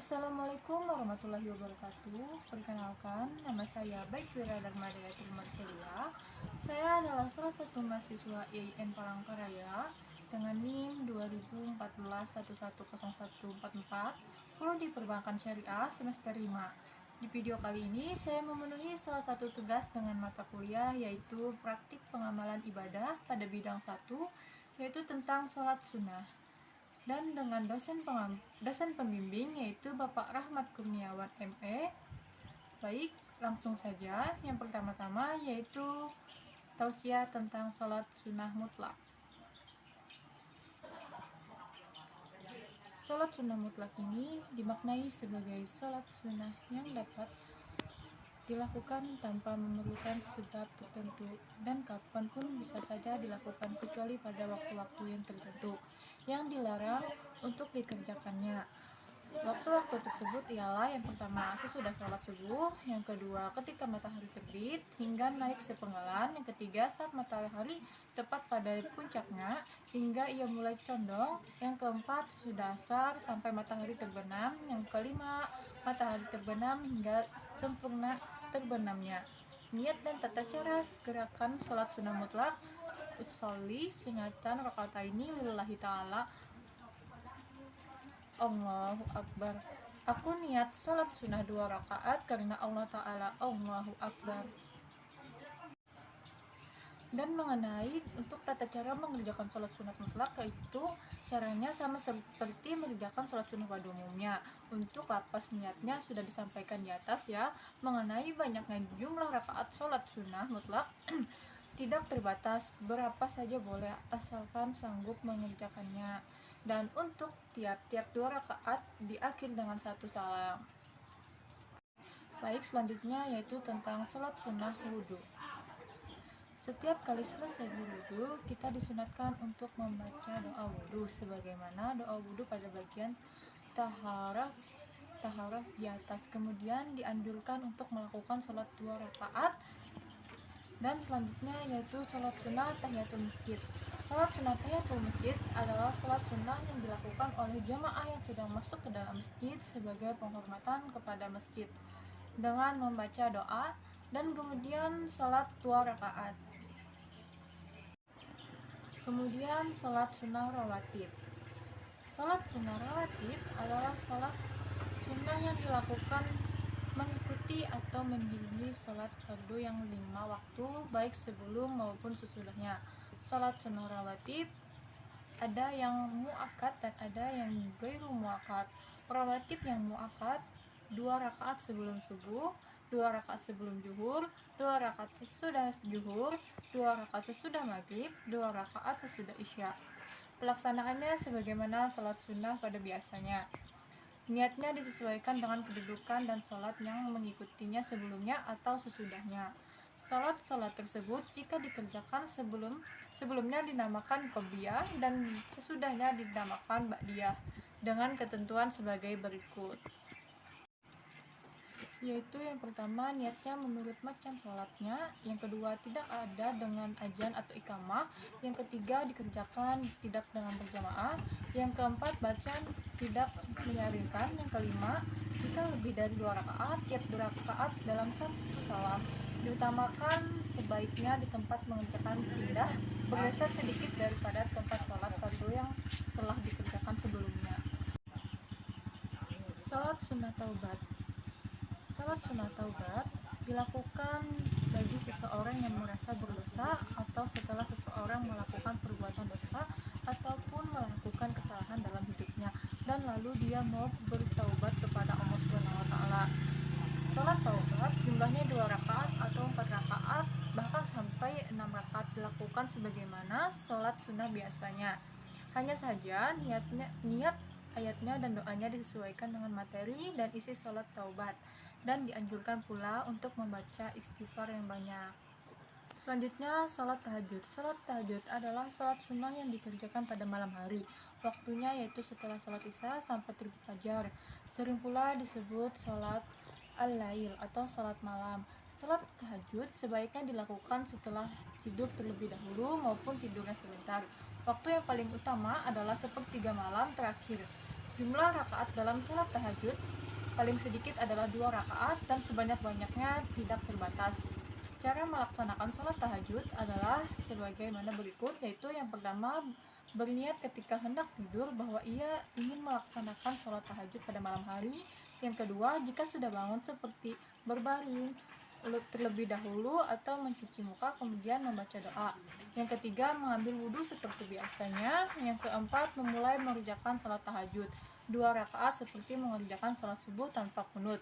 Assalamualaikum warahmatullahi wabarakatuh. Perkenalkan, nama saya Baikvira Darmadayati Marcelia. Saya adalah salah satu mahasiswa IAIN Palangkaraya dengan NIM 2014 110144, Prodi Perbankan Syariah semester 5. Di video kali ini saya memenuhi salah satu tugas dengan mata kuliah, yaitu praktik pengamalan ibadah pada bidang 1, yaitu tentang sholat sunnah, dan dengan dosen pembimbing, yaitu Bapak Rahmat Kurniawan ME. Baik, langsung saja. Yang pertama-tama yaitu tausiah tentang sholat sunnah mutlak. Sholat sunnah mutlak ini dimaknai sebagai sholat sunnah yang dapat dilakukan tanpa memerlukan sebab tertentu dan kapanpun bisa saja dilakukan kecuali pada waktu-waktu yang tertentu yang dilarang untuk dikerjakannya. Waktu-waktu tersebut ialah yang pertama sesudah sholat subuh, yang kedua ketika matahari terbit hingga naik sepenggalan, yang ketiga saat matahari tepat pada puncaknya hingga ia mulai condong, yang keempat sesudah asar sampai matahari terbenam, yang kelima matahari terbenam hingga sempurna terbenamnya. Niat dan tata cara gerakan sholat sunnah mutlak: usolli sunatan rakaataini lillahi ta'ala. Allahu Akbar. Aku niat sholat sunnah 2 rakaat karena Allah Ta'ala. Allahu Akbar. Dan mengenai untuk tata cara mengerjakan sholat sunat mutlak, yaitu caranya sama seperti mengerjakan sholat sunnah pada umumnya. Untuk lapas niatnya sudah disampaikan di atas ya. Mengenai banyaknya jumlah rakaat sholat sunnah mutlak tidak terbatas, berapa saja boleh asalkan sanggup mengerjakannya. Dan untuk tiap-tiap 2 rakaat diakhiri dengan 1 salam. Baik, selanjutnya yaitu tentang sholat sunnah wudhu. Setiap kali selesai berwudhu, kita disunatkan untuk membaca doa wudhu sebagaimana doa wudhu pada bagian taharah di atas. Kemudian dianjurkan untuk melakukan sholat 2 rakaat. Dan selanjutnya yaitu sholat sunnah tahiyatul masjid. Sholat sunnah tahiyatul masjid adalah sholat sunnah yang dilakukan oleh jamaah yang sedang masuk ke dalam masjid sebagai penghormatan kepada masjid dengan membaca doa dan kemudian sholat 2 rakaat. Kemudian sholat sunnah rawatib. Sholat sunnah rawatib adalah sholat sunnah yang dilakukan mengikuti atau mengiringi sholat fardu yang 5 waktu, baik sebelum maupun sesudahnya. Sholat sunnah rawatib ada yang muakkad dan ada yang ghairu muakkad. Rawatib yang muakkad 2 rakaat sebelum subuh, 2 rakaat sebelum zuhur, 2 rakaat sesudah zuhur, 2 rakaat sesudah maghrib, 2 rakaat sesudah isya. Pelaksanaannya sebagaimana sholat sunnah pada biasanya. Niatnya disesuaikan dengan kedudukan dan sholat yang mengikutinya sebelumnya atau sesudahnya. Sholat tersebut jika dikerjakan sebelumnya dinamakan qobliyah dan sesudahnya dinamakan ba'diyah dengan ketentuan sebagai berikut. Yaitu yang pertama niatnya menurut macam sholatnya, yang kedua tidak ada dengan azan atau iqamah, yang ketiga dikerjakan tidak dengan berjamaah, yang keempat bacaan tidak menyaringkan, yang kelima jika lebih dari 2 rakaat tiap 2 rakaat dalam 1 salam. Diutamakan sebaiknya di tempat mengerjakan pindah bergeser sedikit daripada tempat sholat fardu yang telah dikerjakan sebelumnya. Sholat sunnah taubat. Sholat sunnah taubat dilakukan bagi seseorang yang merasa berdosa atau setelah seseorang melakukan perbuatan dosa ataupun melakukan kesalahan dalam hidupnya dan lalu dia mau bertaubat kepada Allah SWT. Sholat taubat jumlahnya 2 rakaat atau 4 rakaat bahkan sampai 6 rakaat dilakukan sebagaimana sholat sunnah biasanya. Hanya saja niat ayatnya dan doanya disesuaikan dengan materi dan isi sholat taubat, dan dianjurkan pula untuk membaca istighfar yang banyak. Selanjutnya sholat tahajud. Sholat tahajud adalah sholat sunnah yang dikerjakan pada malam hari. Waktunya yaitu setelah sholat isya sampai terbit fajar. Sering pula disebut sholat al-lail atau sholat malam. Sholat tahajud sebaiknya dilakukan setelah tidur terlebih dahulu maupun tidurnya sebentar. Waktu yang paling utama adalah sepertiga malam terakhir. Jumlah rakaat dalam sholat tahajud paling sedikit adalah 2 rakaat dan sebanyak-banyaknya tidak terbatas. Cara melaksanakan sholat tahajud adalah sebagaimana berikut, yaitu yang pertama, berniat ketika hendak tidur bahwa ia ingin melaksanakan sholat tahajud pada malam hari. Yang kedua, jika sudah bangun seperti berbaring terlebih dahulu atau mencuci muka kemudian membaca doa. Yang ketiga, mengambil wudhu seperti biasanya. Yang keempat, memulai mengerjakan sholat tahajud 2 rakaat seperti mengerjakan sholat subuh tanpa qunut.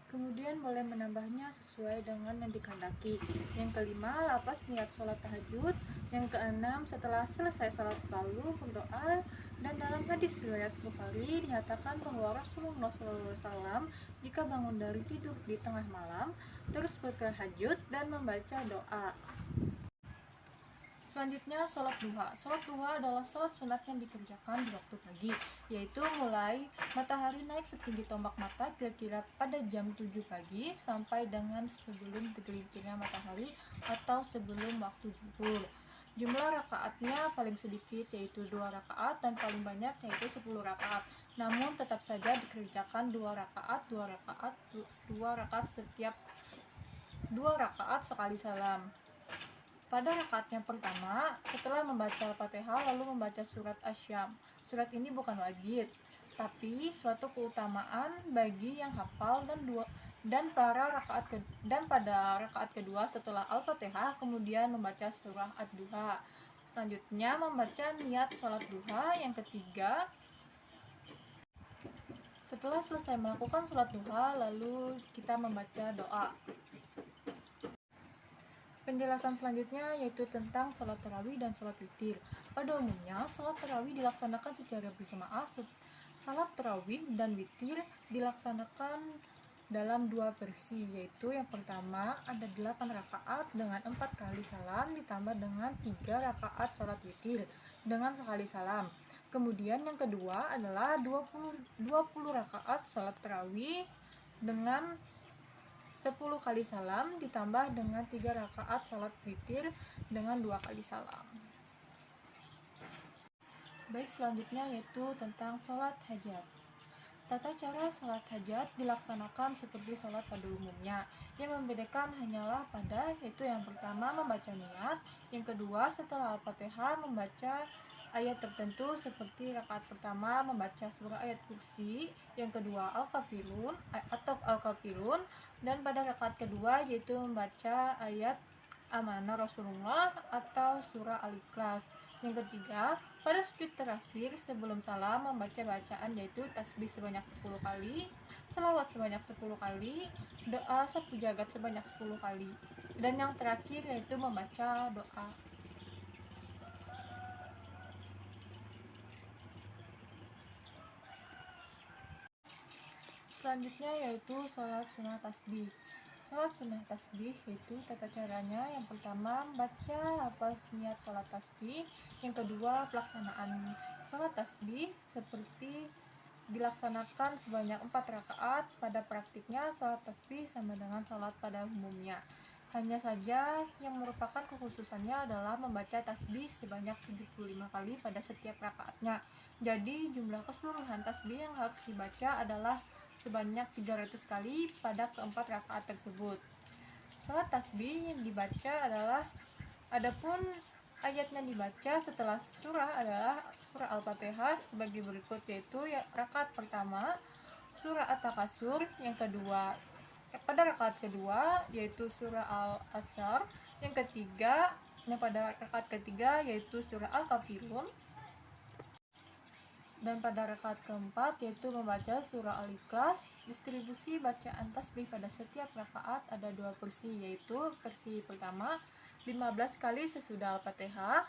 Kemudian boleh menambahnya sesuai dengan yang dikehendaki. Yang kelima, lapas niat sholat tahajud. Yang keenam, setelah selesai sholat selalu berdoa. Dan dalam hadis riwayat Bukhari dinyatakan bahwa Rasulullah SAW jika bangun dari tidur di tengah malam terus bertahajud dan membaca doa. Selanjutnya, sholat duha. Sholat duha adalah sholat sunat yang dikerjakan di waktu pagi, yaitu mulai matahari naik setinggi tombak mata kira-kira pada jam 7 pagi sampai dengan sebelum tergelincirnya matahari atau sebelum waktu zuhur. Jumlah rakaatnya paling sedikit yaitu 2 rakaat dan paling banyak yaitu 10 rakaat. Namun tetap saja dikerjakan 2 rakaat setiap 2 rakaat sekali salam. Pada rakaat yang pertama, setelah membaca Al-Fatihah lalu membaca surat Asy-Syam. Surat ini bukan wajib, tapi suatu keutamaan bagi yang hafal dan pada rakaat kedua setelah Al-Fatihah kemudian membaca surah Ad-Duha. Selanjutnya membaca niat sholat duha. Yang ketiga, setelah selesai melakukan sholat duha lalu kita membaca doa. Penjelasan selanjutnya yaitu tentang sholat tarawih dan sholat witir. Pada umumnya, sholat tarawih dilaksanakan secara berjamaah. Sholat tarawih dan witir dilaksanakan dalam 2 versi, yaitu yang pertama ada 8 rakaat dengan 4 kali salam ditambah dengan 3 rakaat sholat witir dengan sekali salam. Kemudian yang kedua adalah 20 rakaat sholat tarawih dengan 10 kali salam ditambah dengan 3 rakaat salat witir dengan 2 kali salam. Baik, selanjutnya yaitu tentang sholat hajat. Tata cara sholat hajat dilaksanakan seperti sholat pada umumnya. Yang membedakan hanyalah pada yaitu yang pertama membaca niat, yang kedua setelah Al-Fatihah membaca ayat tertentu seperti rakaat pertama membaca surah ayat kursi, yang kedua Al-Kafirun, dan pada rakaat kedua yaitu membaca ayat Amanah Rasulullah atau surah Al-Ikhlas. Yang ketiga, pada sujud terakhir sebelum salam membaca bacaan yaitu tasbih sebanyak 10 kali, selawat sebanyak 10 kali, doa sapu jagat sebanyak 10 kali, dan yang terakhir yaitu membaca doa. Selanjutnya yaitu sholat sunnah tasbih. Sholat sunnah tasbih yaitu tata caranya yang pertama baca lafaz niat sholat tasbih, yang kedua pelaksanaan sholat tasbih seperti dilaksanakan sebanyak 4 rakaat. Pada praktiknya sholat tasbih sama dengan sholat pada umumnya. Hanya saja yang merupakan kekhususannya adalah membaca tasbih sebanyak 75 kali pada setiap rakaatnya. Jadi jumlah keseluruhan tasbih yang harus dibaca adalah sebanyak 300 kali pada keempat rakaat tersebut. Salat tasbih yang dibaca adalah adapun ayat yang dibaca setelah surah adalah surah Al-Fatihah sebagai berikut, yaitu rakaat pertama surah At-Takasur, yang kedua pada rakaat kedua yaitu surah Al-Asr, yang pada rakaat ketiga yaitu surah Al-Kafirun, dan pada rakaat keempat yaitu membaca surah Al-Ikhlas. Distribusi bacaan tasbih pada setiap rakaat ada 2 versi, yaitu versi pertama 15 kali sesudah Al-Fatihah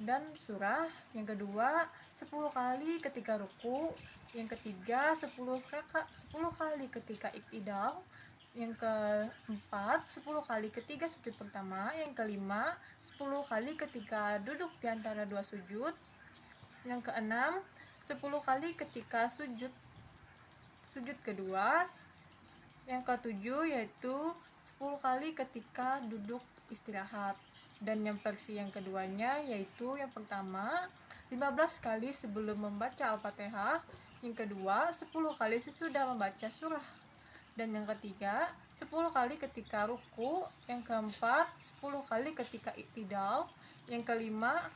dan surah, yang kedua 10 kali ketika ruku, yang ketiga 10 kali ketika iktidal, yang keempat 10 kali ketika sujud pertama, yang kelima 10 kali ketika duduk di antara 2 sujud, yang keenam 10 kali ketika sujud kedua, yang ketujuh yaitu 10 kali ketika duduk istirahat. Dan yang versi yang keduanya yaitu yang pertama 15 kali sebelum membaca Al-Fatihah, yang kedua 10 kali sesudah membaca surah, dan yang ketiga 10 kali ketika ruku, yang keempat 10 kali ketika iktidal, yang kelima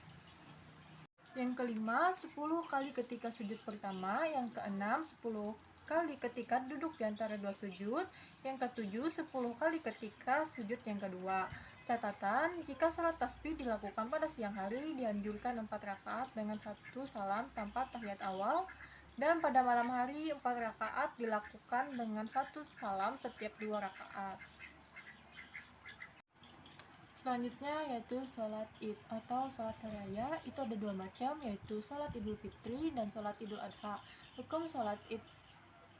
10 kali ketika sujud pertama, yang keenam 10 kali ketika duduk di antara dua sujud, yang ketujuh 10 kali ketika sujud yang kedua. Catatan, jika salat tasbih dilakukan pada siang hari, dianjurkan 4 rakaat dengan 1 salam tanpa tahiyat awal, dan pada malam hari 4 rakaat dilakukan dengan 1 salam setiap 2 rakaat. Selanjutnya yaitu sholat id atau sholat hari raya. Itu ada dua macam, yaitu sholat idul fitri dan sholat idul adha. Hukum sholat id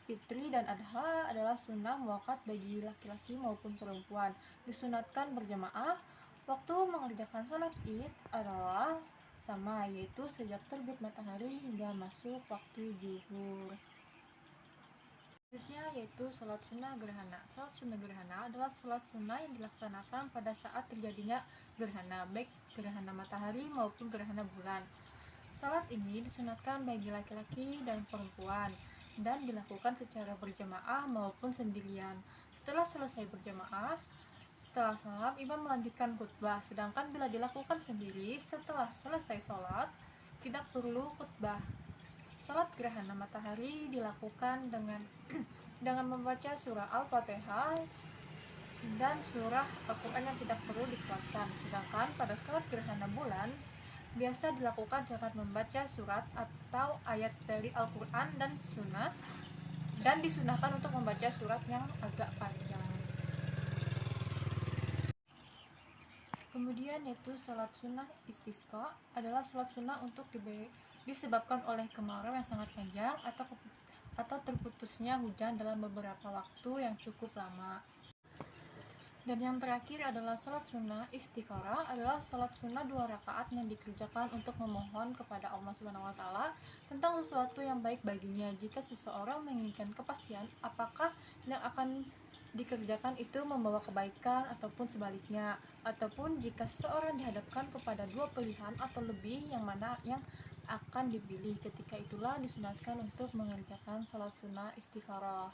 fitri dan adha adalah sunnah muakkad bagi laki-laki maupun perempuan. Disunatkan berjamaah. Waktu mengerjakan sholat id adalah sama, yaitu sejak terbit matahari hingga masuk waktu zuhur. Selanjutnya yaitu sholat sunnah gerhana. Sholat sunnah gerhana adalah sholat sunnah yang dilaksanakan pada saat terjadinya gerhana, baik gerhana matahari maupun gerhana bulan. Sholat ini disunatkan bagi laki-laki dan perempuan dan dilakukan secara berjamaah maupun sendirian. Setelah selesai berjamaah, setelah salam, imam melanjutkan khutbah. Sedangkan bila dilakukan sendiri, setelah selesai sholat, tidak perlu khutbah. Salat gerhana matahari dilakukan dengan membaca surah Al-Fatihah dan surah Al-Quran yang tidak perlu dikuatkan. Sedangkan pada salat gerhana bulan biasa dilakukan dengan membaca surat atau ayat dari Al-Quran dan sunnah, dan disunahkan untuk membaca surat yang agak panjang. Kemudian yaitu salat sunnah istisqa adalah salat sunnah untuk disebabkan oleh kemarau yang sangat panjang atau terputusnya hujan dalam beberapa waktu yang cukup lama. Dan yang terakhir adalah salat sunnah istikharah, adalah salat sunnah 2 rakaat yang dikerjakan untuk memohon kepada Allah SWT tentang sesuatu yang baik baginya. Jika seseorang menginginkan kepastian apakah yang akan dikerjakan itu membawa kebaikan ataupun sebaliknya, ataupun jika seseorang dihadapkan kepada dua pilihan atau lebih, yang mana yang akan dipilih, ketika itulah disunatkan untuk mengerjakan salat sunnah istikharah.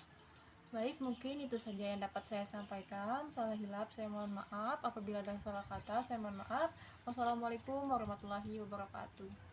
Baik, mungkin itu saja yang dapat saya sampaikan. Salah hilap saya mohon maaf, apabila ada salah kata saya mohon maaf. Wassalamualaikum warahmatullahi wabarakatuh.